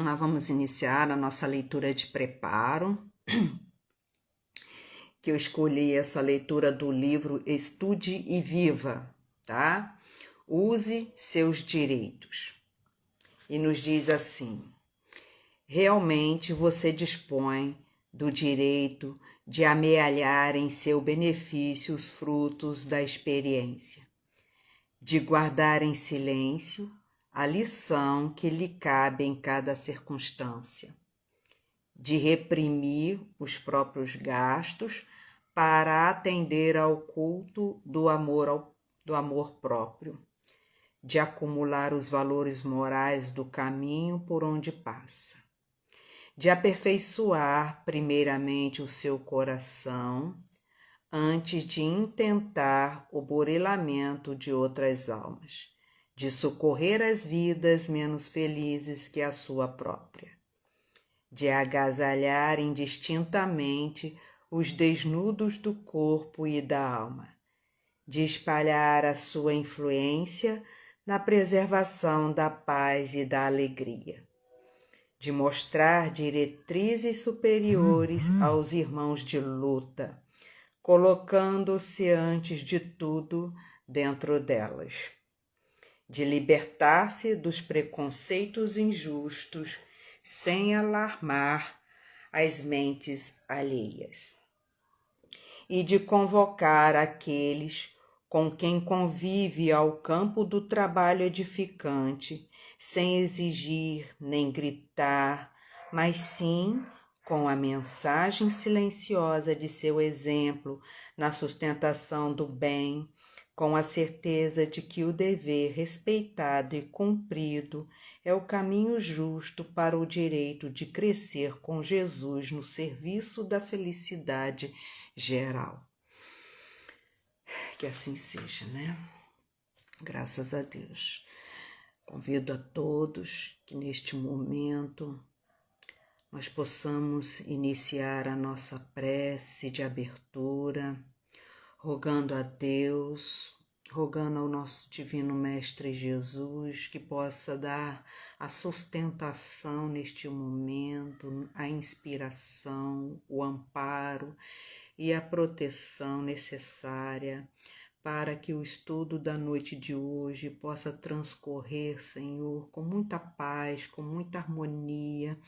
Então, nós vamos iniciar a nossa leitura de preparo, que eu escolhi essa leitura do livro Estude e Viva, tá? Use seus direitos. E nos diz assim: realmente você dispõe do direito de amealhar em seu benefício os frutos da experiência, de guardar em silêncio a lição que lhe cabe em cada circunstância, de reprimir os próprios gastos para atender ao culto do amor próprio, de acumular os valores morais do caminho por onde passa, de aperfeiçoar primeiramente o seu coração antes de intentar o burilamento de outras almas, de socorrer as vidas menos felizes que a sua própria, de agasalhar indistintamente os desnudos do corpo e da alma, de espalhar a sua influência na preservação da paz e da alegria, de mostrar diretrizes superiores aos irmãos de luta, colocando-se antes de tudo dentro delas, de libertar-se dos preconceitos injustos sem alarmar as mentes alheias, e de convocar aqueles com quem convive ao campo do trabalho edificante, sem exigir nem gritar, mas sim com a mensagem silenciosa de seu exemplo na sustentação do bem, com a certeza de que o dever respeitado e cumprido é o caminho justo para o direito de crescer com Jesus no serviço da felicidade geral. Que assim seja, né? Graças a Deus. Convido a todos que neste momento nós possamos iniciar a nossa prece de abertura, rogando a Deus, rogando ao nosso Divino Mestre Jesus, que possa dar a sustentação neste momento, a inspiração, o amparo e a proteção necessária para que o estudo da noite de hoje possa transcorrer, Senhor, com muita paz, com muita harmonia,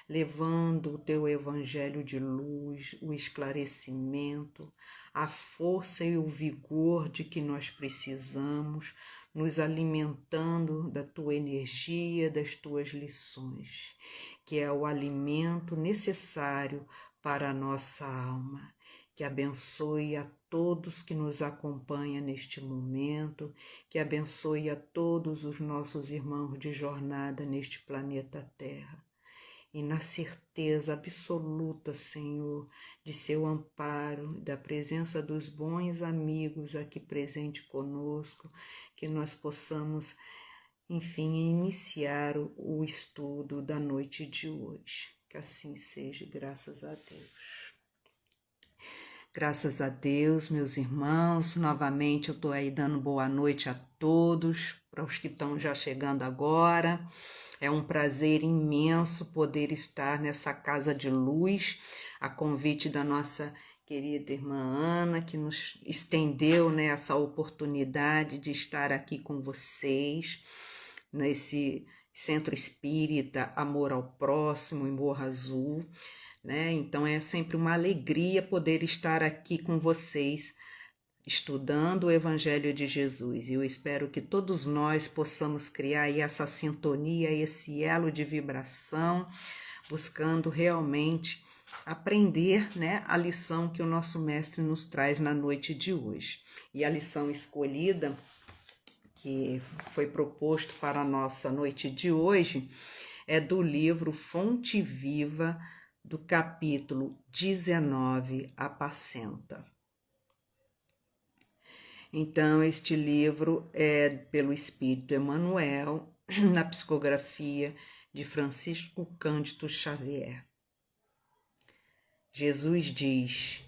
levando o Teu Evangelho de luz, o esclarecimento, a força e o vigor de que nós precisamos, nos alimentando da Tua energia, das Tuas lições, que é o alimento necessário para a nossa alma. Que abençoe a todos que nos acompanham neste momento, que abençoe a todos os nossos irmãos de jornada neste planeta Terra. E na certeza absoluta, Senhor, de seu amparo, da presença dos bons amigos aqui presentes conosco, que nós possamos, enfim, iniciar o estudo da noite de hoje. Que assim seja, graças a Deus. Graças a Deus, meus irmãos, novamente eu estou aí dando boa noite a todos, para os que estão já chegando agora. É um prazer imenso poder estar nessa casa de luz, a convite da nossa querida irmã Ana, que nos estendeu, né, essa oportunidade de estar aqui com vocês, nesse Centro Espírita Amor ao Próximo, em Morro Azul. Né? Então é sempre uma alegria poder estar aqui com vocês, estudando o Evangelho de Jesus. E eu espero que todos nós possamos criar aí essa sintonia, esse elo de vibração, buscando realmente aprender, né, a lição que o nosso mestre nos traz na noite de hoje. E a lição escolhida, que foi proposto para a nossa noite de hoje, é do livro Fonte Viva, do capítulo 19, Apacenta. Então, este livro é pelo Espírito Emmanuel, na psicografia de Francisco Cândido Xavier. Jesus diz: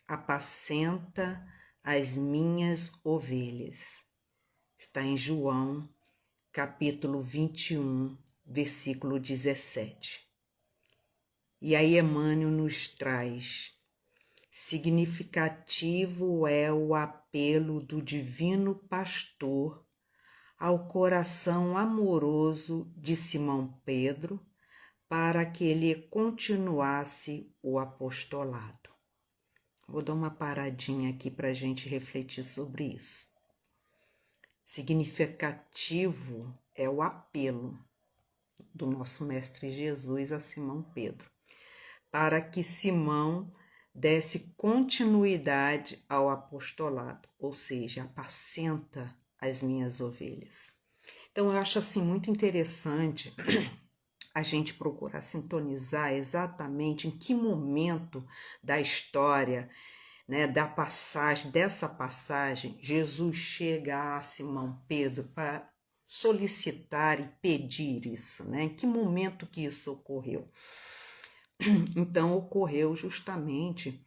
apacenta as minhas ovelhas. Está em João, capítulo 21, versículo 17. E aí Emmanuel nos traz: significativo é o apelo do Divino Pastor ao coração amoroso de Simão Pedro para que ele continuasse o apostolado. Vou dar uma paradinha aqui para a gente refletir sobre isso. Significativo é o apelo do nosso Mestre Jesus a Simão Pedro, para que Simão desse continuidade ao apostolado, ou seja, apacenta as minhas ovelhas. Então, eu acho assim muito interessante a gente procurar sintonizar exatamente em que momento da história, né, dessa passagem, Jesus chega a Simão Pedro para solicitar e pedir isso, né? Em que momento que isso ocorreu? Então, ocorreu justamente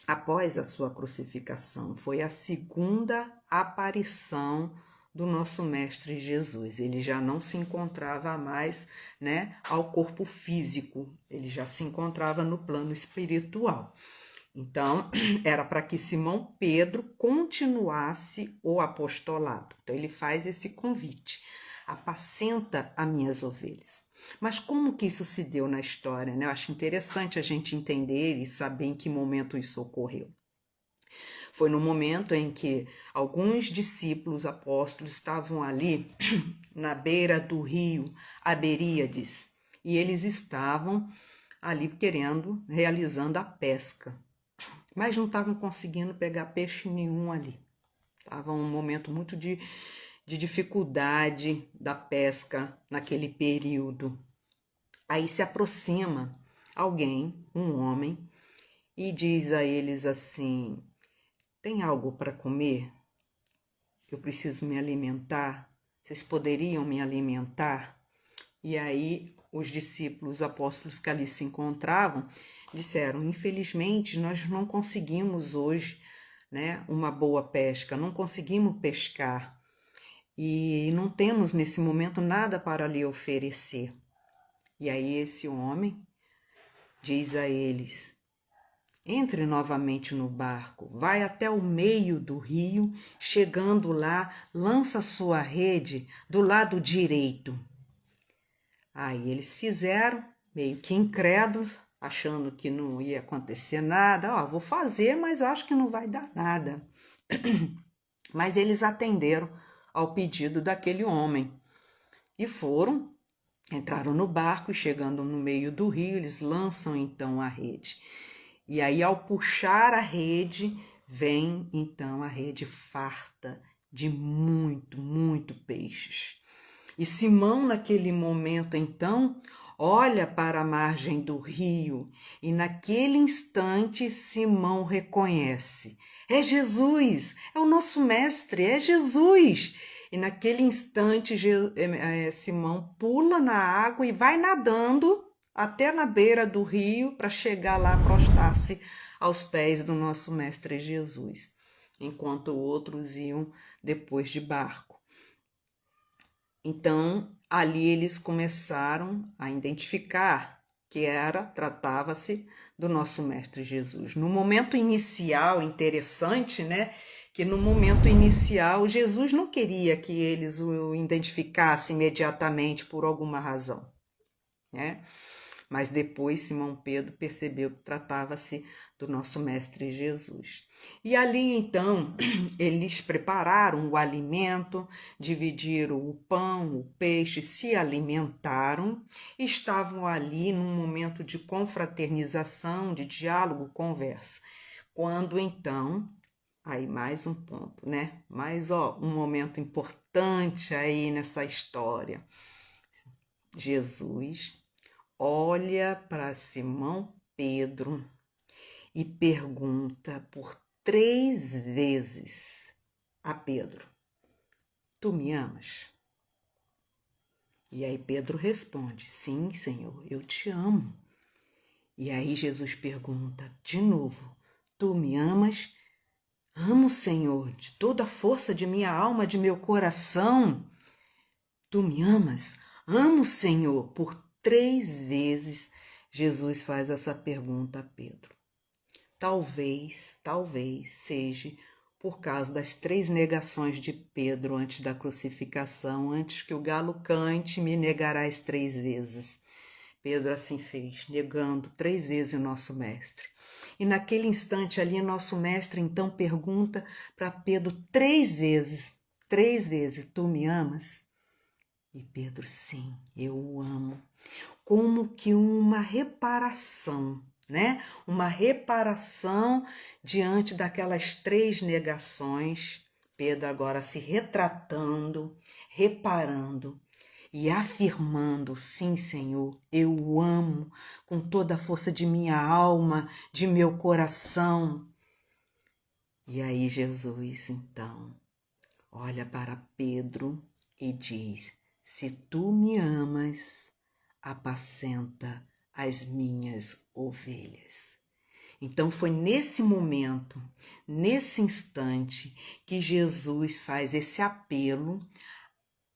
após a sua crucificação. Foi a segunda aparição do nosso Mestre Jesus. Ele já não se encontrava mais, né, ao corpo físico, ele já se encontrava no plano espiritual. Então, era para que Simão Pedro continuasse o apostolado. Então, ele faz esse convite: apacenta as minhas ovelhas. Mas como que isso se deu na história, né? Eu acho interessante a gente entender e saber em que momento isso ocorreu. Foi no momento em que alguns discípulos apóstolos estavam ali na beira do rio Haberíades, e eles estavam ali realizando a pesca, mas não estavam conseguindo pegar peixe nenhum ali. Estava um momento muito de dificuldade da pesca naquele período. Aí se aproxima alguém, um homem, e diz a eles assim: tem algo para comer? Eu preciso me alimentar. Vocês poderiam me alimentar? E aí os discípulos, os apóstolos que ali se encontravam, disseram: infelizmente nós não conseguimos hoje, né, uma boa pesca, não conseguimos pescar e não temos nesse momento nada para lhe oferecer. E aí esse homem diz a eles: entre novamente no barco, vai até o meio do rio, chegando lá, lança sua rede do lado direito. Aí eles fizeram, meio que incrédulos, achando que não ia acontecer nada. Vou fazer, mas eu acho que não vai dar nada. Mas eles atenderam ao pedido daquele homem e entraram no barco e chegando no meio do rio, eles lançam então a rede. E aí, ao puxar a rede, vem então a rede farta de muito peixes. E Simão, naquele momento, então, olha para a margem do rio e naquele instante Simão reconhece: é Jesus, é o nosso mestre, é Jesus. E naquele instante Simão pula na água e vai nadando até na beira do rio para chegar lá, prostrar-se aos pés do nosso mestre Jesus, enquanto outros iam depois de barco. Então, ali eles começaram a identificar que tratava-se do nosso Mestre Jesus. No momento inicial, interessante, né? Que no momento inicial, Jesus não queria que eles o identificassem imediatamente por alguma razão, né? Mas depois Simão Pedro percebeu que tratava-se do nosso Mestre Jesus. E ali então eles prepararam o alimento, dividiram o pão, o peixe, se alimentaram, estavam ali num momento de confraternização, de diálogo, conversa. Quando então, aí mais um ponto, né? Mais um momento importante aí nessa história. Jesus olha para Simão Pedro e pergunta por 3 vezes a Pedro: tu me amas? E aí Pedro responde: sim, Senhor, eu te amo. E aí Jesus pergunta de novo: tu me amas? Amo, Senhor, de toda a força de minha alma, de meu coração. Tu me amas? amo, Senhor? Por 3 vezes, Jesus faz essa pergunta a Pedro. Talvez seja por causa das 3 negações de Pedro antes da crucificação, antes que o galo cante, me negarás 3 vezes. Pedro assim fez, negando 3 vezes o nosso mestre. E naquele instante ali, nosso mestre então pergunta para Pedro 3 vezes, tu me amas? E Pedro, sim, eu o amo. Como que uma reparação, né? Uma reparação diante daquelas 3 negações. Pedro agora se retratando, reparando e afirmando, sim, Senhor, eu o amo com toda a força de minha alma, de meu coração. E aí Jesus, então, olha para Pedro e diz, se tu me amas, apacenta as minhas ovelhas. Então foi nesse momento, nesse instante, que Jesus faz esse apelo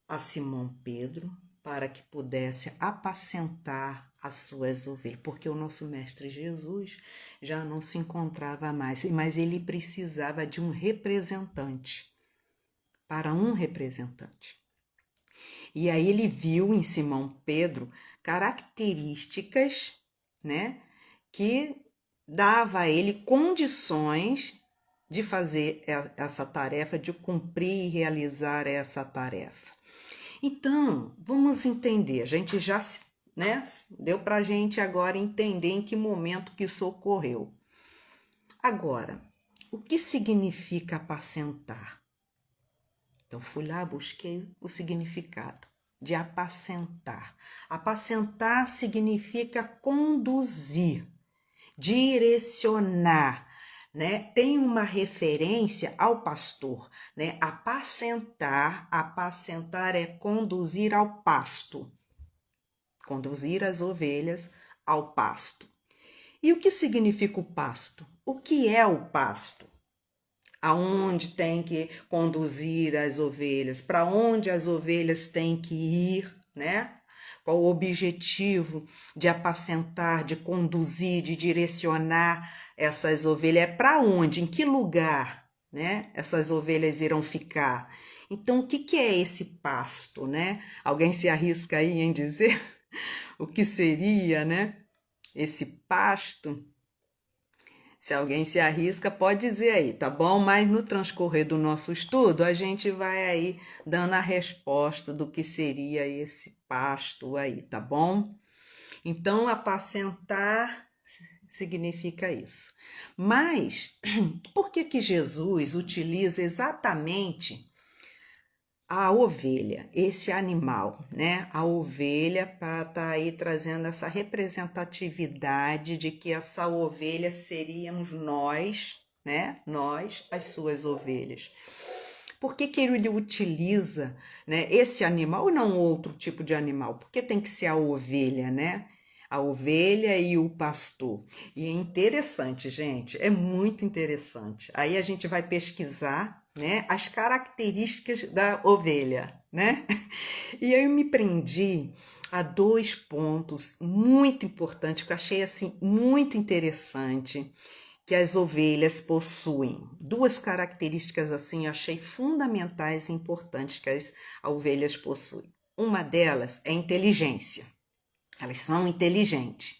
a Simão Pedro para que pudesse apacentar as suas ovelhas, porque o nosso mestre Jesus já não se encontrava mais, mas ele precisava de um representante, para um representante. E aí ele viu em Simão Pedro características, né, que dava a ele condições de fazer essa tarefa, de cumprir e realizar essa tarefa. Então, vamos entender, a gente já, né, deu para a gente agora entender em que momento que isso ocorreu. Agora, o que significa apacentar? Então, fui lá, busquei o significado de apacentar. Apacentar significa conduzir, direcionar, né? Tem uma referência ao pastor, né? Apacentar é conduzir ao pasto, conduzir as ovelhas ao pasto. E o que significa o pasto? O que é o pasto? Aonde tem que conduzir as ovelhas? Para onde as ovelhas têm que ir, né? Qual o objetivo de apacentar, de conduzir, de direcionar essas ovelhas? É para onde? Em que lugar, né? Essas ovelhas irão ficar? Então, o que é esse pasto, né? Alguém se arrisca aí em dizer o que seria, né? Esse pasto? Se alguém se arrisca, pode dizer aí, tá bom? Mas no transcorrer do nosso estudo, a gente vai aí dando a resposta do que seria esse pasto aí, tá bom? Então, apacentar significa isso. Mas, por que Jesus utiliza exatamente a ovelha, esse animal, né? A ovelha para estar aí trazendo essa representatividade de que essa ovelha seríamos nós, né? Nós, as suas ovelhas. Por que ele utiliza, né, esse animal e não outro tipo de animal? Porque tem que ser a ovelha, né? A ovelha e o pastor. E é interessante, gente, é muito interessante. Aí a gente vai pesquisar, né, as características da ovelha, né? E eu me prendi a 2 pontos muito importantes que eu achei assim muito interessante que as ovelhas possuem. 2 características assim eu achei fundamentais e importantes que as ovelhas possuem. Uma delas é inteligência. Elas são inteligentes.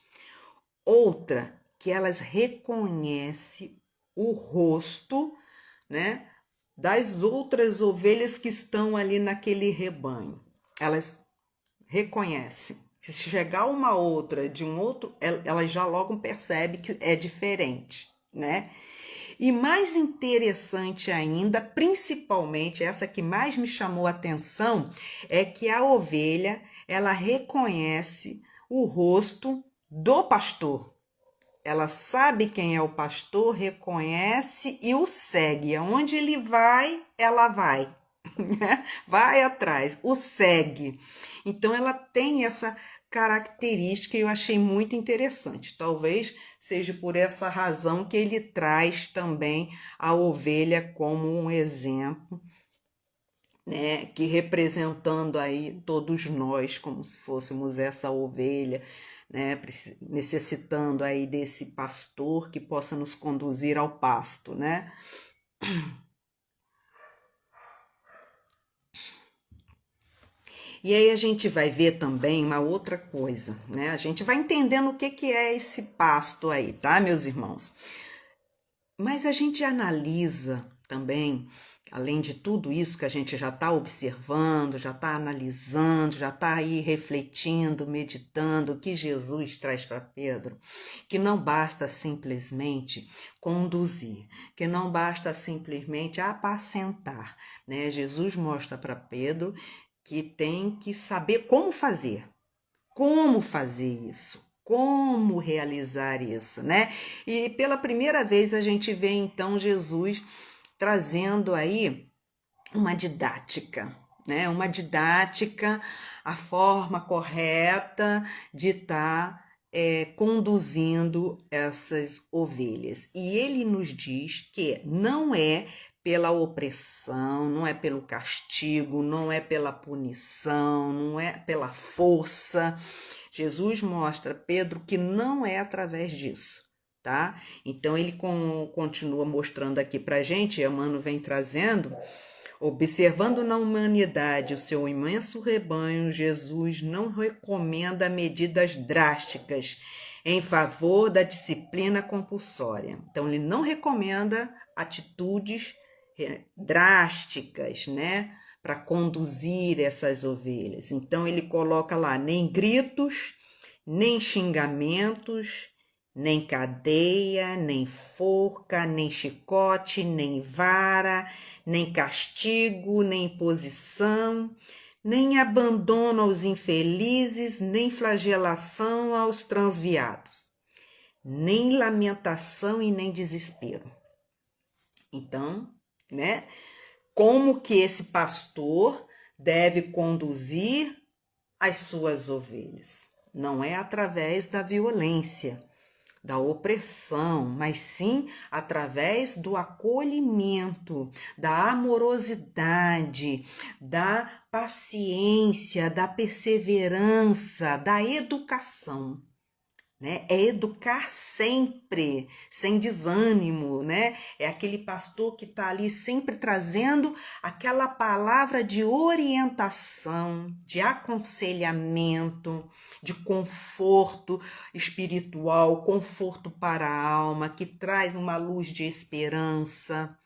Outra, que elas reconhecem o rosto, né, das outras ovelhas que estão ali naquele rebanho. Elas reconhecem. Se chegar uma outra de um outro, elas já logo percebem que é diferente, né? E mais interessante ainda, principalmente essa que mais me chamou a atenção, é que a ovelha, ela reconhece o rosto do pastor. Ela sabe quem é o pastor, reconhece e o segue. Aonde ele vai, ela vai. Vai atrás, o segue. Então ela tem essa característica e eu achei muito interessante. Talvez seja por essa razão que ele traz também a ovelha como um exemplo né, que representando aí todos nós, como se fôssemos essa ovelha, né, necessitando aí desse pastor que possa nos conduzir ao pasto, né? E aí a gente vai ver também uma outra coisa, né? A gente vai entendendo o que que é esse pasto aí, tá, meus irmãos? Mas a gente analisa também, além de tudo isso que a gente já está observando, já está analisando, já está aí refletindo, meditando o que Jesus traz para Pedro, que não basta simplesmente conduzir, que não basta simplesmente apacentar, né? Jesus mostra para Pedro que tem que saber como fazer isso, como realizar isso, né? E pela primeira vez a gente vê então Jesus trazendo aí uma didática, né? Uma didática, a forma correta de estar conduzindo essas ovelhas. E ele nos diz que não é pela opressão, não é pelo castigo, não é pela punição, não é pela força. Jesus mostra a Pedro que não é através disso, tá? Então ele continua mostrando aqui pra gente, Emmanuel vem trazendo, observando na humanidade o seu imenso rebanho, Jesus não recomenda medidas drásticas em favor da disciplina compulsória. Então ele não recomenda atitudes drásticas, né, para conduzir essas ovelhas. Então ele coloca lá nem gritos, nem xingamentos, nem cadeia, nem forca, nem chicote, nem vara, nem castigo, nem imposição, nem abandono aos infelizes, nem flagelação aos transviados, nem lamentação e nem desespero. Então, né? Como que esse pastor deve conduzir as suas ovelhas? Não é através da violência, da opressão, mas sim através do acolhimento, da amorosidade, da paciência, da perseverança, da educação. Né? É educar sempre, sem desânimo, né? É aquele pastor que está ali sempre trazendo aquela palavra de orientação, de aconselhamento, de conforto espiritual, conforto para a alma, que traz uma luz de esperança.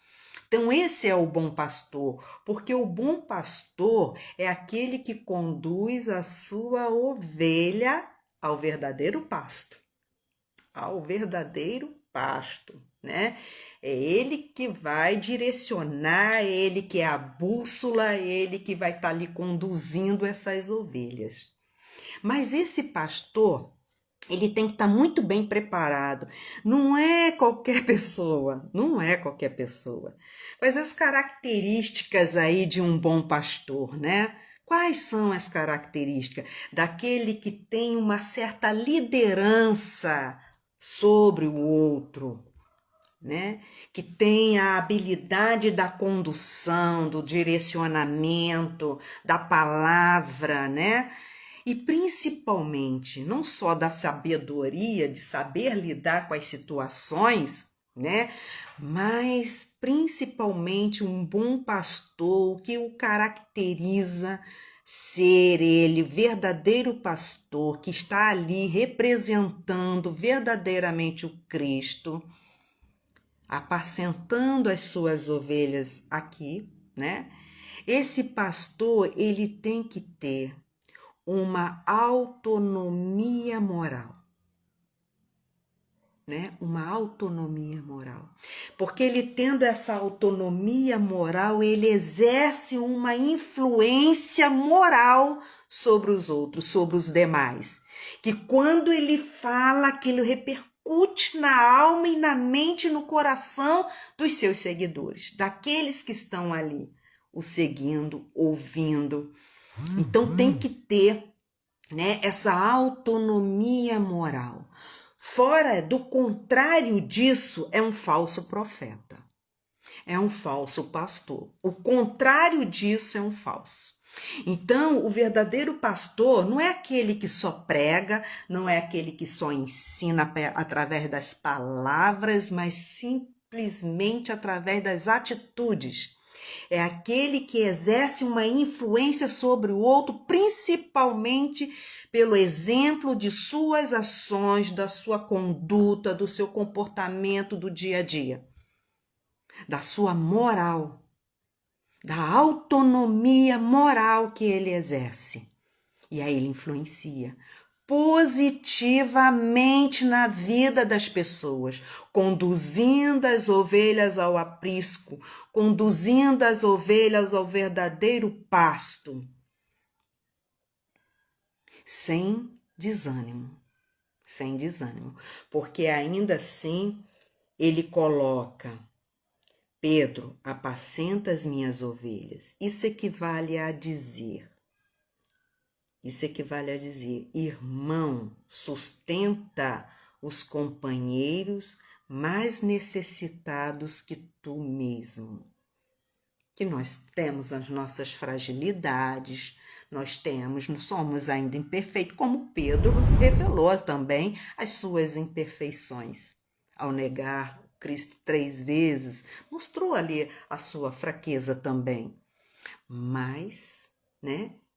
Então, esse é o bom pastor, porque o bom pastor é aquele que conduz a sua ovelha ao verdadeiro pasto, né? É ele que vai direcionar, é ele que é a bússola, é ele que vai estar ali conduzindo essas ovelhas. Mas esse pastor, ele tem que estar muito bem preparado. Não é qualquer pessoa, não é qualquer pessoa. Mas as características aí de um bom pastor, né? Quais são as características daquele que tem uma certa liderança sobre o outro, né? Que tem a habilidade da condução, do direcionamento, da palavra, né? E principalmente, não só da sabedoria de saber lidar com as situações, né? Mas principalmente um bom pastor, o que o caracteriza ser ele verdadeiro pastor que está ali representando verdadeiramente o Cristo, apacentando as suas ovelhas aqui, né? Esse pastor, ele tem que ter uma autonomia moral, né? Uma autonomia moral. Porque ele tendo essa autonomia moral, ele exerce uma influência moral sobre os outros, sobre os demais. Que quando ele fala, aquilo repercute na alma e na mente e no coração dos seus seguidores, daqueles que estão ali, o seguindo, ouvindo. Então tem que ter, né, essa autonomia moral. Fora do contrário disso, é um falso profeta. é um falso pastor. O contrário disso é um falso. Então, o verdadeiro pastor não é aquele que só prega, não é aquele que só ensina através das palavras, mas simplesmente através das atitudes. É aquele que exerce uma influência sobre o outro, principalmente pelo exemplo de suas ações, da sua conduta, do seu comportamento do dia a dia, da sua moral, da autonomia moral que ele exerce. E aí ele influencia positivamente na vida das pessoas, conduzindo as ovelhas ao aprisco, conduzindo as ovelhas ao verdadeiro pasto, sem desânimo, porque ainda assim ele coloca: Pedro, apacenta as minhas ovelhas. Isso equivale a dizer, irmão, sustenta os companheiros mais necessitados que tu mesmo. Que nós temos as nossas fragilidades, nós somos ainda imperfeitos, como Pedro revelou também as suas imperfeições. Ao negar Cristo 3 vezes, mostrou ali a sua fraqueza também. Mas,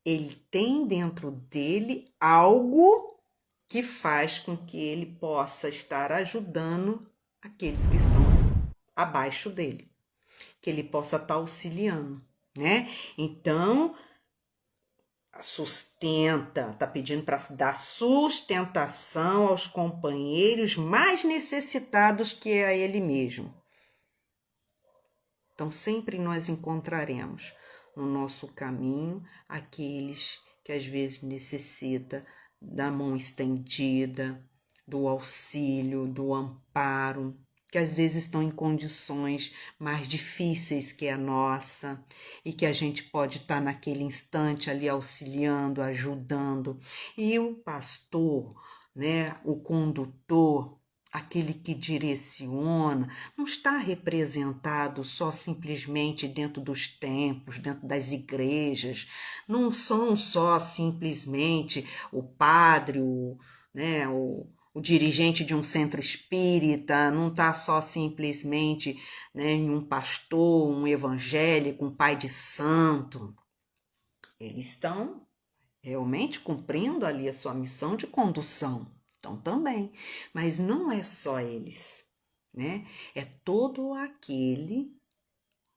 ele tem dentro dele algo que faz com que ele possa estar ajudando aqueles que estão abaixo dele, que ele possa estar auxiliando, Então, está pedindo para dar sustentação aos companheiros mais necessitados que a ele mesmo. Então, sempre nós encontraremos no nosso caminho aqueles que às vezes necessitam da mão estendida, do auxílio, do amparo, que às vezes estão em condições mais difíceis que a nossa e que a gente pode estar naquele instante ali auxiliando, ajudando. E o pastor, o condutor, aquele que direciona, não está representado só simplesmente dentro dos templos, dentro das igrejas, não são só simplesmente o padre, o dirigente de um centro espírita, não está só simplesmente em um pastor, um evangélico, um pai de santo. Eles estão realmente cumprindo ali a sua missão de condução. Então, também. Mas não é só eles, É todo aquele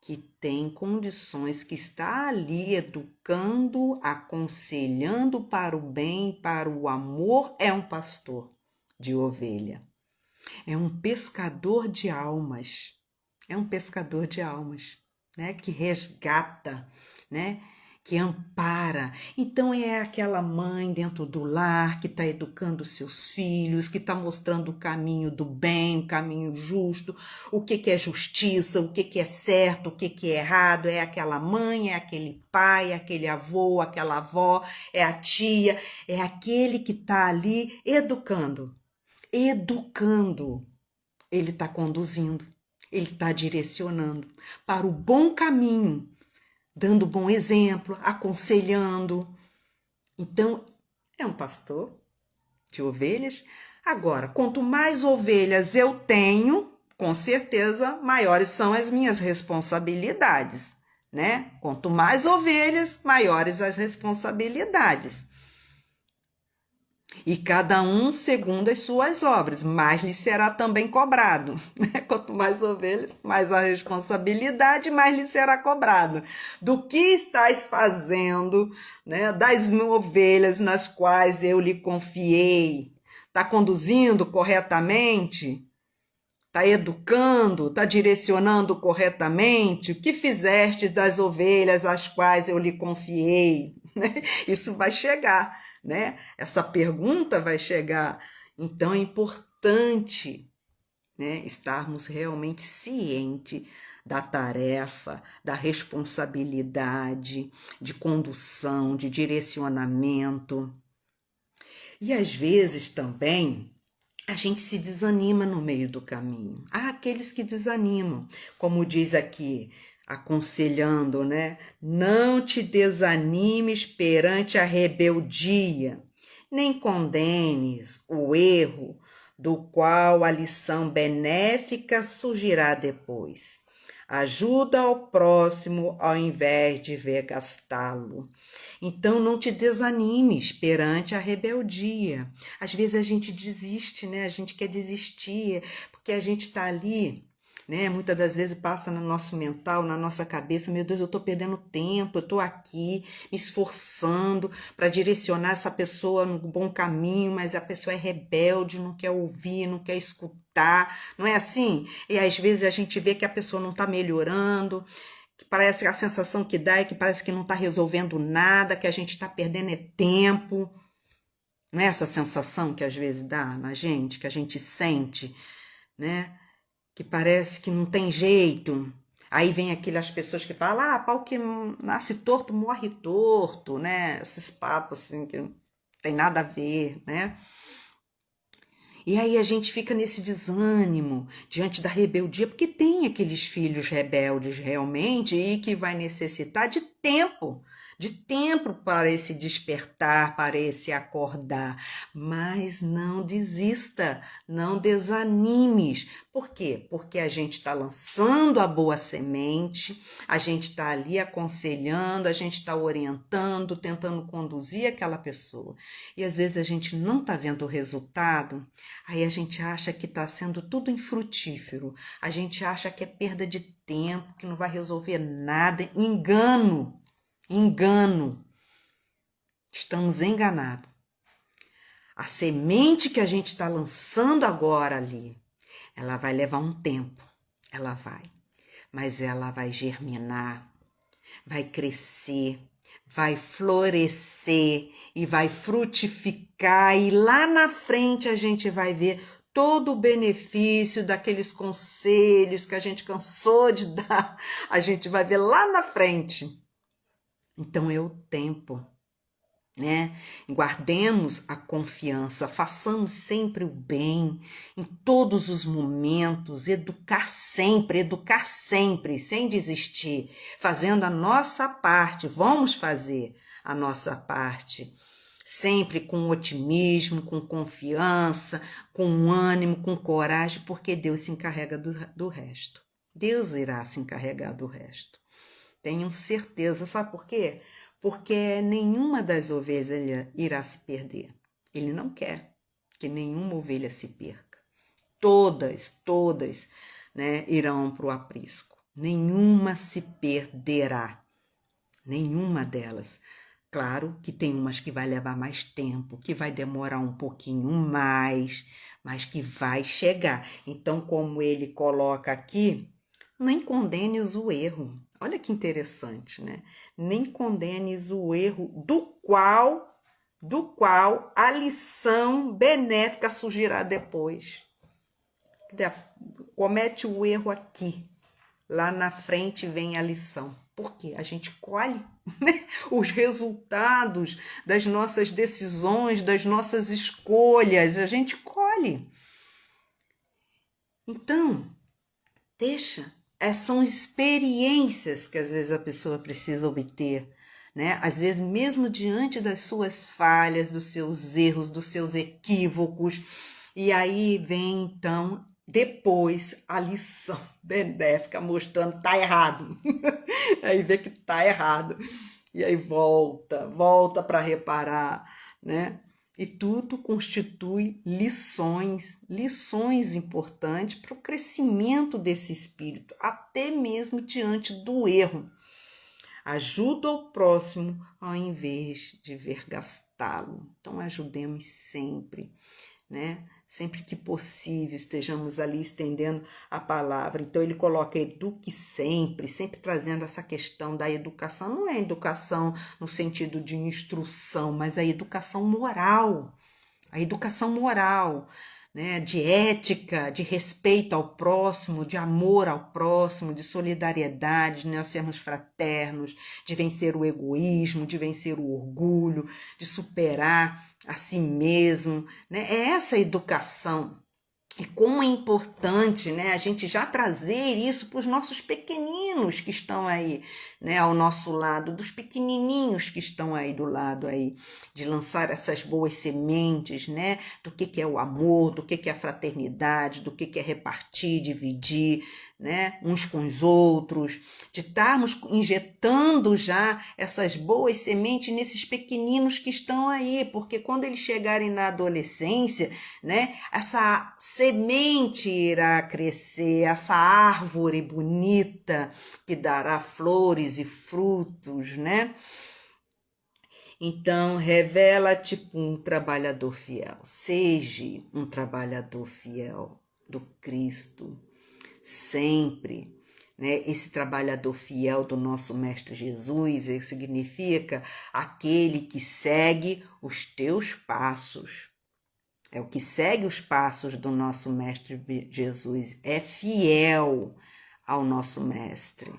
que tem condições, que está ali educando, aconselhando para o bem, para o amor, é um pastor de ovelha. É um pescador de almas. Que resgata, que ampara. Então é aquela mãe dentro do lar que está educando seus filhos, que está mostrando o caminho do bem, o caminho justo, o que é justiça, o que é certo, o que é errado. É aquela mãe, é aquele pai, é aquele avô, aquela avó, é a tia, é aquele que está ali educando. Ele está conduzindo, ele está direcionando para o bom caminho, dando bom exemplo, aconselhando. Então, é um pastor de ovelhas. Agora, quanto mais ovelhas eu tenho, com certeza, maiores são as minhas responsabilidades, Quanto mais ovelhas, maiores as responsabilidades. E cada um segundo as suas obras, mais lhe será também cobrado. Quanto mais ovelhas, mais a responsabilidade, mais lhe será cobrado. Do que estás fazendo, das ovelhas nas quais eu lhe confiei? Está conduzindo corretamente? Está educando? Está direcionando corretamente? O que fizeste das ovelhas às quais eu lhe confiei? Isso vai chegar. Essa pergunta vai chegar. Então é importante, estarmos realmente cientes da tarefa, da responsabilidade, de condução, de direcionamento. E às vezes também a gente se desanima no meio do caminho. Há aqueles que desanimam, como diz aqui, aconselhando, né? Não te desanimes perante a rebeldia, nem condenes o erro, do qual a lição benéfica surgirá depois. Ajuda ao próximo ao invés de ver gastá-lo. Então, não te desanimes perante a rebeldia. Às vezes a gente desiste, né? A gente quer desistir, porque a gente está ali, né? Muitas das vezes passa no nosso mental, na nossa cabeça, meu Deus, eu estou perdendo tempo, eu estou aqui me esforçando para direcionar essa pessoa no bom caminho, mas a pessoa é rebelde, não quer ouvir, não quer escutar, não é assim? E às vezes a gente vê que a pessoa não está melhorando, que parece que a sensação que dá é que parece que não está resolvendo nada, que a gente está perdendo tempo. Não é essa sensação que às vezes dá na gente, que a gente sente, né? Que parece que não tem jeito. Aí vem aquelas pessoas que falam, pau que nasce torto, morre torto, né? Esses papos assim que não tem nada a ver, né? E aí a gente fica nesse desânimo diante da rebeldia, porque tem aqueles filhos rebeldes realmente e que vai necessitar de tempo para esse despertar, para esse acordar. Mas não desista, não desanimes. Por quê? Porque a gente está lançando a boa semente, a gente está ali aconselhando, a gente está orientando, tentando conduzir aquela pessoa. E às vezes a gente não está vendo o resultado. Aí a gente acha que está sendo tudo infrutífero, a gente acha que é perda de tempo, que não vai resolver nada. Engano, engano. Estamos enganados. A semente que a gente está lançando agora ali, ela vai levar um tempo, ela vai, mas ela vai germinar, vai crescer, vai florescer e vai frutificar, e lá na frente a gente vai ver todo o benefício daqueles conselhos que a gente cansou de dar, a gente vai ver lá na frente. Então é o tempo, né? Guardemos a confiança, façamos sempre o bem em todos os momentos, educar sempre, sem desistir, fazendo a nossa parte. Vamos fazer a nossa parte, sempre com otimismo, com confiança, com ânimo, com coragem, porque Deus se encarrega do resto. Deus irá se encarregar do resto. Tenham certeza, sabe por quê? Porque nenhuma das ovelhas irá se perder. Ele não quer que nenhuma ovelha se perca. Todas, né, irão para o aprisco. Nenhuma se perderá. Nenhuma delas. Claro que tem umas que vai levar mais tempo, que vai demorar um pouquinho mais, mas que vai chegar. Então, como ele coloca aqui, nem condenes o erro. Olha que interessante, né? Nem condenes o erro do qual a lição benéfica surgirá depois. Comete o erro aqui, lá na frente vem a lição. Por quê? A gente colhe, né, os resultados das nossas decisões, das nossas escolhas, a gente colhe. Então, deixa. São experiências que às vezes a pessoa precisa obter, né? Às vezes, mesmo diante das suas falhas, dos seus erros, dos seus equívocos, e aí vem então depois a lição benéfica mostrando tá errado. Aí vê que tá errado. E aí volta para reparar, né? E tudo constitui lições importantes para o crescimento desse espírito, até mesmo diante do erro. Ajuda o próximo ao invés de vergastá-lo. Então, ajudemos sempre, né? Sempre que possível, estejamos ali estendendo a palavra. Então, ele coloca eduque sempre trazendo essa questão da educação. Não é educação no sentido de instrução, mas a educação moral. A educação moral, né, de ética, de respeito ao próximo, de amor ao próximo, de solidariedade, de nós sermos fraternos, de vencer o egoísmo, de vencer o orgulho, de superar a si mesmo, né? É essa educação. E como é importante, né, a gente já trazer isso para os nossos pequeninos que estão aí, né, ao nosso lado, dos pequenininhos que estão aí do lado aí, de lançar essas boas sementes, né, do que é o amor, do que é a fraternidade, do que é repartir, dividir, né, uns com os outros, de estarmos injetando já essas boas sementes nesses pequeninos que estão aí, porque quando eles chegarem na adolescência, né, essa semente irá crescer, essa árvore bonita que dará flores e frutos, né? Então, revela-te um trabalhador fiel. Seja um trabalhador fiel do Cristo, sempre. Né? Esse trabalhador fiel do nosso Mestre Jesus significa aquele que segue os teus passos. É o que segue os passos do nosso Mestre Jesus, é fiel ao nosso Mestre,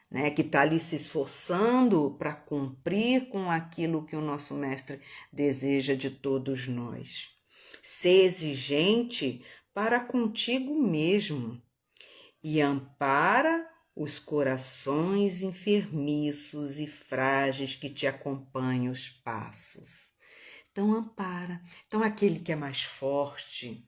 né? Que está ali se esforçando para cumprir com aquilo que o nosso Mestre deseja de todos nós. Ser exigente para contigo mesmo e ampara os corações enfermiços e frágeis que te acompanham os passos. Então, ampara. Então, aquele que é mais forte,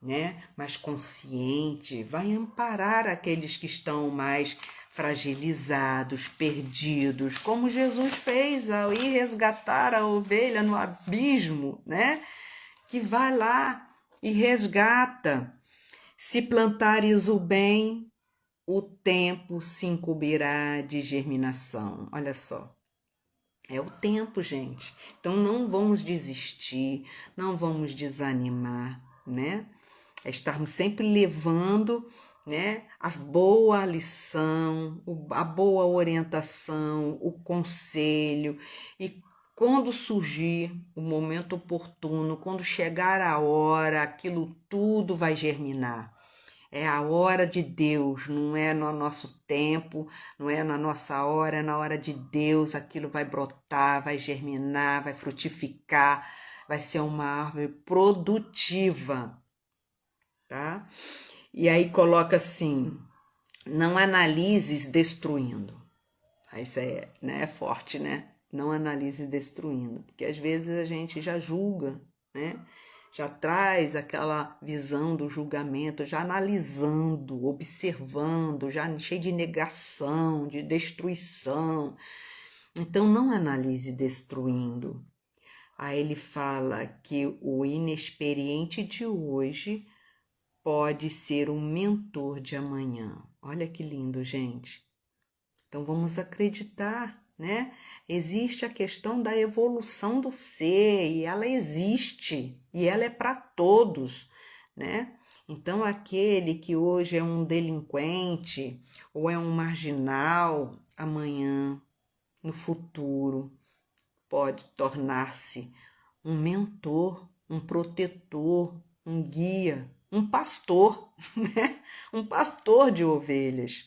né, mais consciente, vai amparar aqueles que estão mais fragilizados, perdidos, como Jesus fez ao ir resgatar a ovelha no abismo, né? Que vai lá e resgata. Se plantares o bem, o tempo se incumbirá de germinação. Olha só. É o tempo, gente. Então não vamos desistir, não vamos desanimar, né? É estarmos sempre levando, né, a boa lição, a boa orientação, o conselho. E quando surgir o momento oportuno, quando chegar a hora, aquilo tudo vai germinar. É a hora de Deus, não é no nosso tempo, não é na nossa hora, é na hora de Deus. Aquilo vai brotar, vai germinar, vai frutificar, vai ser uma árvore produtiva, tá? E aí coloca assim, não analises destruindo. Isso é, né, é forte, né? Não analise destruindo, porque às vezes a gente já julga, né? Já traz aquela visão do julgamento, já analisando, observando, já cheio de negação, de destruição. Então, não analise destruindo. Aí ele fala que o inexperiente de hoje pode ser um mentor de amanhã. Olha que lindo, gente. Então, vamos acreditar, né? Existe a questão da evolução do ser e ela existe e ela é para todos, né? Então, aquele que hoje é um delinquente ou é um marginal, amanhã, no futuro, pode tornar-se um mentor, um protetor, um guia, um pastor, né? Um pastor de ovelhas.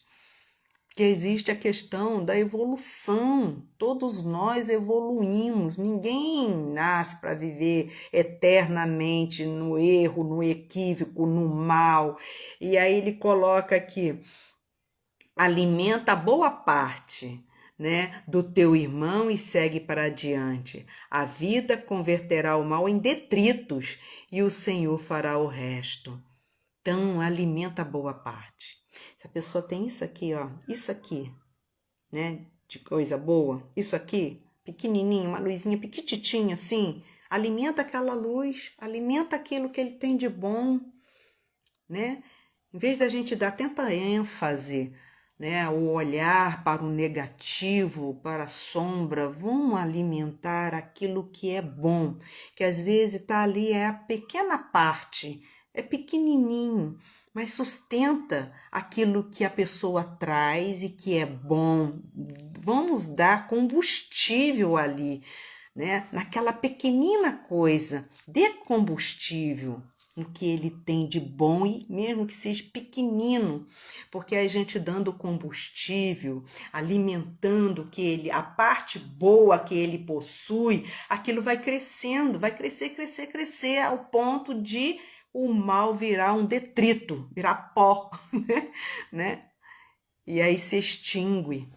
Que existe a questão da evolução. Todos nós evoluímos. Ninguém nasce para viver eternamente no erro, no equívoco, no mal. E aí ele coloca aqui, alimenta boa parte, né, do teu irmão e segue para adiante. A vida converterá o mal em detritos e o Senhor fará o resto. Então, alimenta boa parte. Se a pessoa tem isso aqui, ó, isso aqui, né, de coisa boa, isso aqui, pequenininho, uma luzinha piquititinha assim, alimenta aquela luz, alimenta aquilo que ele tem de bom, né? Em vez da gente dar tanta ênfase, né, o olhar para o negativo, para a sombra, vamos alimentar aquilo que é bom, que às vezes está ali, é a pequena parte, é pequenininho, mas sustenta aquilo que a pessoa traz e que é bom. Vamos dar combustível ali, né? Naquela pequenina coisa, dê combustível, no que ele tem de bom, e mesmo que seja pequenino, porque a gente dando combustível, alimentando que ele, a parte boa que ele possui, aquilo vai crescendo, vai crescer, crescer, crescer, ao ponto de o mal virar um detrito, virar pó, né? E aí se extingue.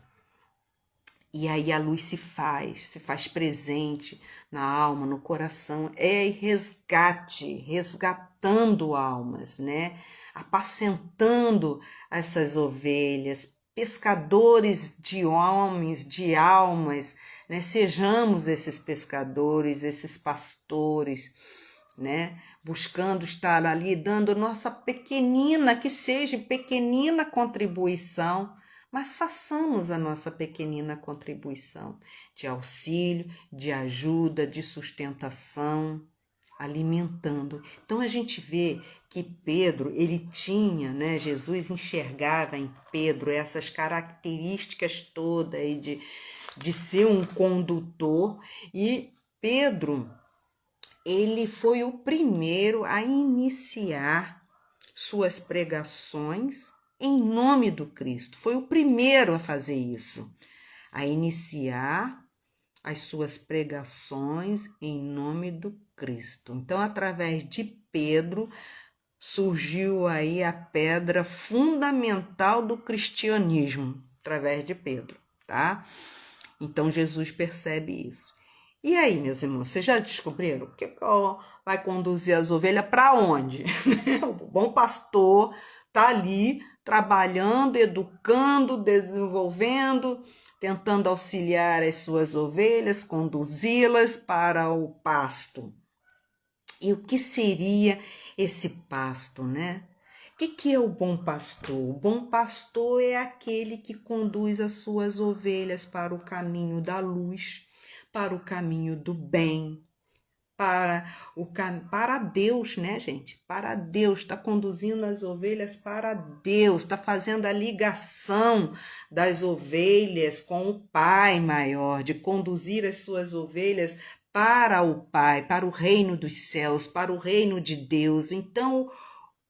E aí a luz se faz presente na alma, no coração, é resgate, resgatando almas, né? Apacentando essas ovelhas, pescadores de homens, de almas, né? Sejamos esses pescadores, esses pastores, né? Buscando estar ali, dando nossa pequenina, que seja pequenina contribuição, mas façamos a nossa pequenina contribuição de auxílio, de ajuda, de sustentação, alimentando. Então a gente vê que Pedro, ele tinha, né? Jesus enxergava em Pedro essas características todas aí de ser um condutor, e Pedro, ele foi o primeiro a iniciar suas pregações em nome do Cristo. Foi o primeiro a fazer isso, a iniciar as suas pregações em nome do Cristo. Então, através de Pedro, surgiu aí a pedra fundamental do cristianismo, através de Pedro, tá? Então, Jesus percebe isso. E aí, meus irmãos, vocês já descobriram que vai conduzir as ovelhas para onde? O bom pastor está ali trabalhando, educando, desenvolvendo, tentando auxiliar as suas ovelhas, conduzi-las para o pasto. E o que seria esse pasto, né? O que é o bom pastor? O bom pastor é aquele que conduz as suas ovelhas para o caminho da luz, para o caminho do bem, para Deus, né, gente? Para Deus, está conduzindo as ovelhas para Deus, está fazendo a ligação das ovelhas com o Pai maior, de conduzir as suas ovelhas para o Pai, para o reino dos céus, para o reino de Deus. Então,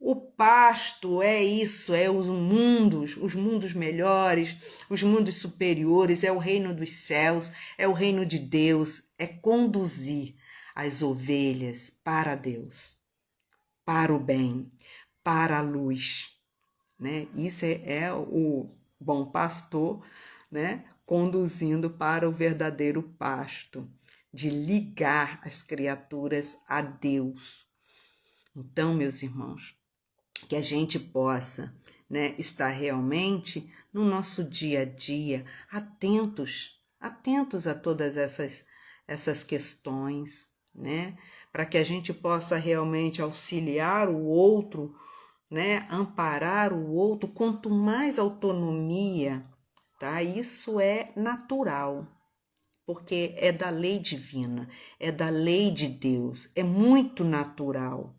o pasto é isso, é os mundos melhores, os mundos superiores, é o reino dos céus, é o reino de Deus, é conduzir as ovelhas para Deus, para o bem, para a luz, né? Isso é o bom pastor, né? Conduzindo para o verdadeiro pasto, de ligar as criaturas a Deus. Então, meus irmãos, que a gente possa, né, estar realmente no nosso dia a dia atentos a todas essas questões, né, para que a gente possa realmente auxiliar o outro, né, amparar o outro. Quanto mais autonomia, tá? Isso é natural, porque é da lei divina, é da lei de Deus, é muito natural.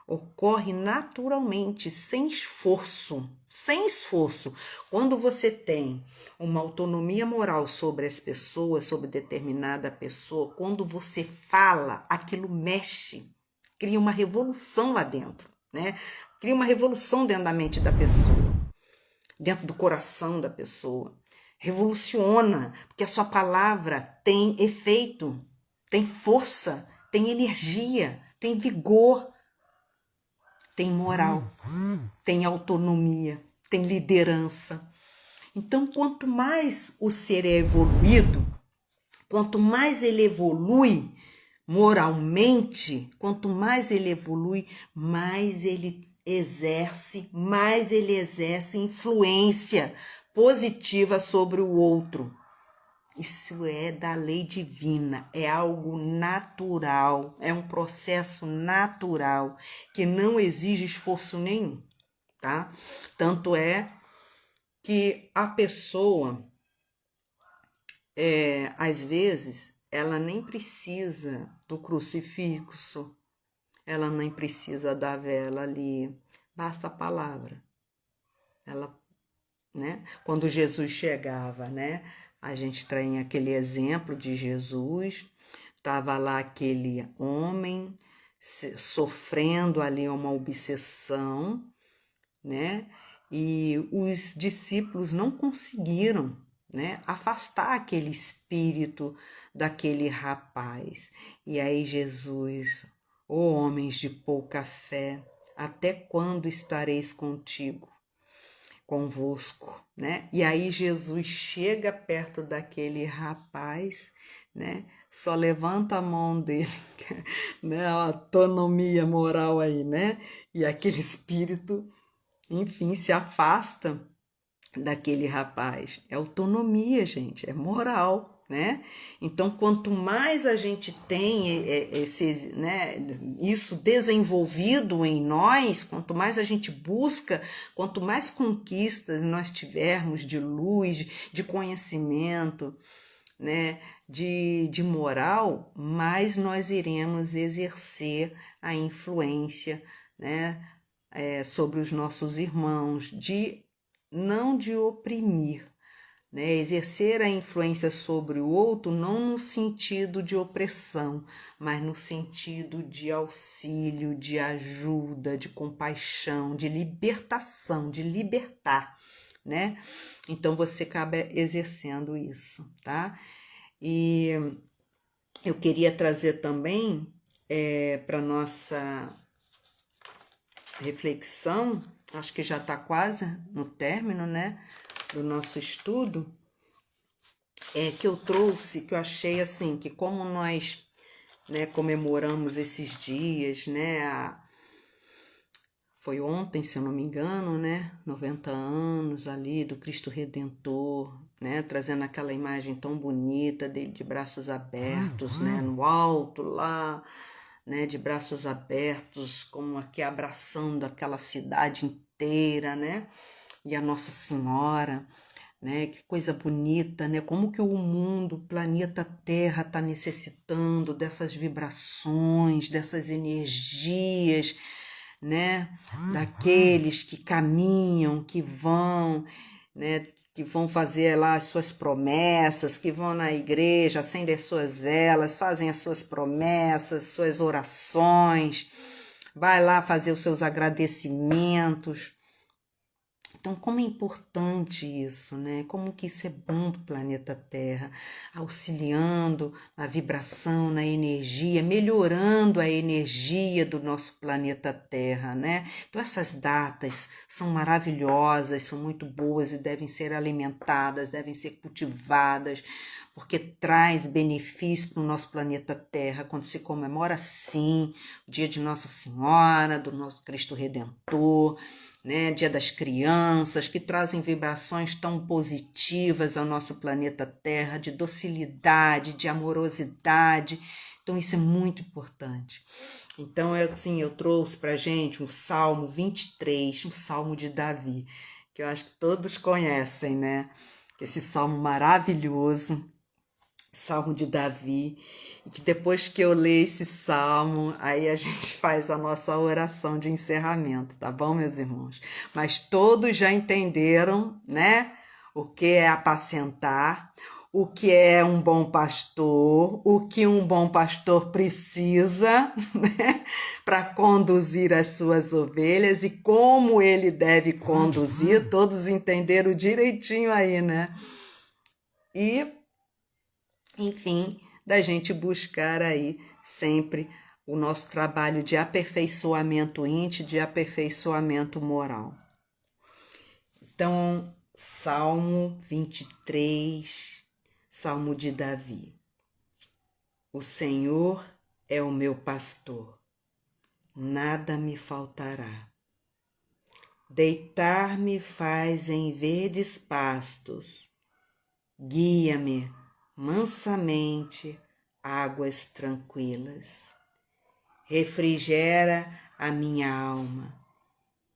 Ocorre naturalmente, sem esforço, sem esforço. Quando você tem uma autonomia moral sobre as pessoas, sobre determinada pessoa, quando você fala, aquilo mexe, cria uma revolução lá dentro, né? Cria uma revolução dentro da mente da pessoa, dentro do coração da pessoa. Revoluciona, porque a sua palavra tem efeito, tem força, tem energia, tem vigor, tem moral, tem autonomia, tem liderança. Então, quanto mais o ser é evoluído, quanto mais ele evolui moralmente, quanto mais ele evolui, mais ele exerce influência positiva sobre o outro. Isso é da lei divina, é algo natural, é um processo natural que não exige esforço nenhum, tá? Tanto é que a pessoa, às vezes, ela nem precisa do crucifixo, ela nem precisa da vela ali, basta a palavra. Ela, né? Quando Jesus chegava, né? A gente tem aquele exemplo de Jesus, estava lá aquele homem sofrendo ali uma obsessão, né? E os discípulos não conseguiram, né, afastar aquele espírito daquele rapaz. E aí Jesus, ó homens de pouca fé, até quando estareis convosco, né? E aí Jesus chega perto daquele rapaz, né? Só levanta a mão dele, né? A autonomia moral aí, né? E aquele espírito, enfim, se afasta daquele rapaz. É autonomia, gente, é moral, né? Então, quanto mais a gente tem esse, né, isso desenvolvido em nós, quanto mais a gente busca, quanto mais conquistas nós tivermos de luz, de conhecimento, né, de moral, mais nós iremos exercer a influência, né, sobre os nossos irmãos, não de oprimir, né? Exercer a influência sobre o outro não no sentido de opressão, mas no sentido de auxílio, de ajuda, de compaixão, de libertação, de libertar, né? Então você acaba exercendo isso, tá? E eu queria trazer também para nossa reflexão, acho que já está quase no término, né, do nosso estudo, que eu trouxe, que eu achei assim, que como nós, né, comemoramos esses dias, né, foi ontem, se eu não me engano, né, 90 anos ali do Cristo Redentor, né, trazendo aquela imagem tão bonita dele de braços abertos, né, no alto lá, né, de braços abertos, como aqui abraçando aquela cidade inteira, né, e a Nossa Senhora, né, que coisa bonita, né, como que o mundo, o planeta Terra está necessitando dessas vibrações, dessas energias, né, daqueles que caminham, que vão, né, que vão fazer lá as suas promessas, que vão na igreja, acendem as suas velas, fazem as suas promessas, suas orações, vai lá fazer os seus agradecimentos. Então, como é importante isso, né? Como que isso é bom para o planeta Terra, auxiliando na vibração, na energia, melhorando a energia do nosso planeta Terra, né? Então, essas datas são maravilhosas, são muito boas e devem ser alimentadas, devem ser cultivadas, porque traz benefício para o nosso planeta Terra, quando se comemora, sim, o dia de Nossa Senhora, do nosso Cristo Redentor, né, Dia das Crianças, que trazem vibrações tão positivas ao nosso planeta Terra, de docilidade, de amorosidade. Então isso é muito importante. Então eu trouxe para gente um Salmo 23, um Salmo de Davi, que eu acho que todos conhecem, né? Esse salmo maravilhoso, Salmo de Davi, e que depois que eu ler esse salmo, aí a gente faz a nossa oração de encerramento, tá bom, meus irmãos? Mas todos já entenderam, né? O que é apacentar, o que é um bom pastor, o que um bom pastor precisa, né? Para conduzir as suas ovelhas e como ele deve conduzir, todos entenderam direitinho aí, né? E enfim, da gente buscar aí sempre o nosso trabalho de aperfeiçoamento íntimo, de aperfeiçoamento moral. Então, Salmo 23, Salmo de Davi. O Senhor é o meu pastor, nada me faltará. Deitar-me faz em verdes pastos, guia-me mansamente águas tranquilas. Refrigera a minha alma,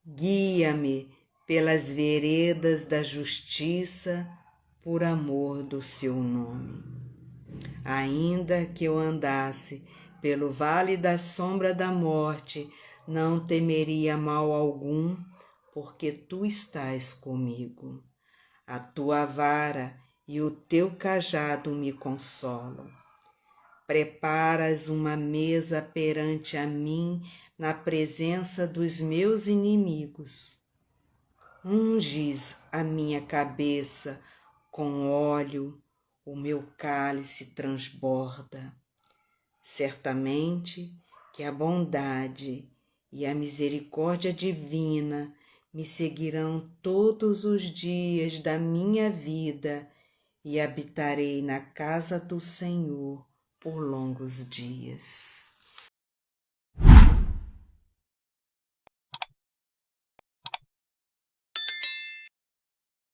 guia-me pelas veredas da justiça, por amor do seu nome. Ainda que eu andasse pelo vale da sombra da morte, não temeria mal algum, porque tu estás comigo. A tua vara e o teu cajado me consolam. Preparas uma mesa perante a mim na presença dos meus inimigos. Unges a minha cabeça com óleo, o meu cálice transborda. Certamente que a bondade e a misericórdia divina me seguirão todos os dias da minha vida e habitarei na casa do Senhor por longos dias.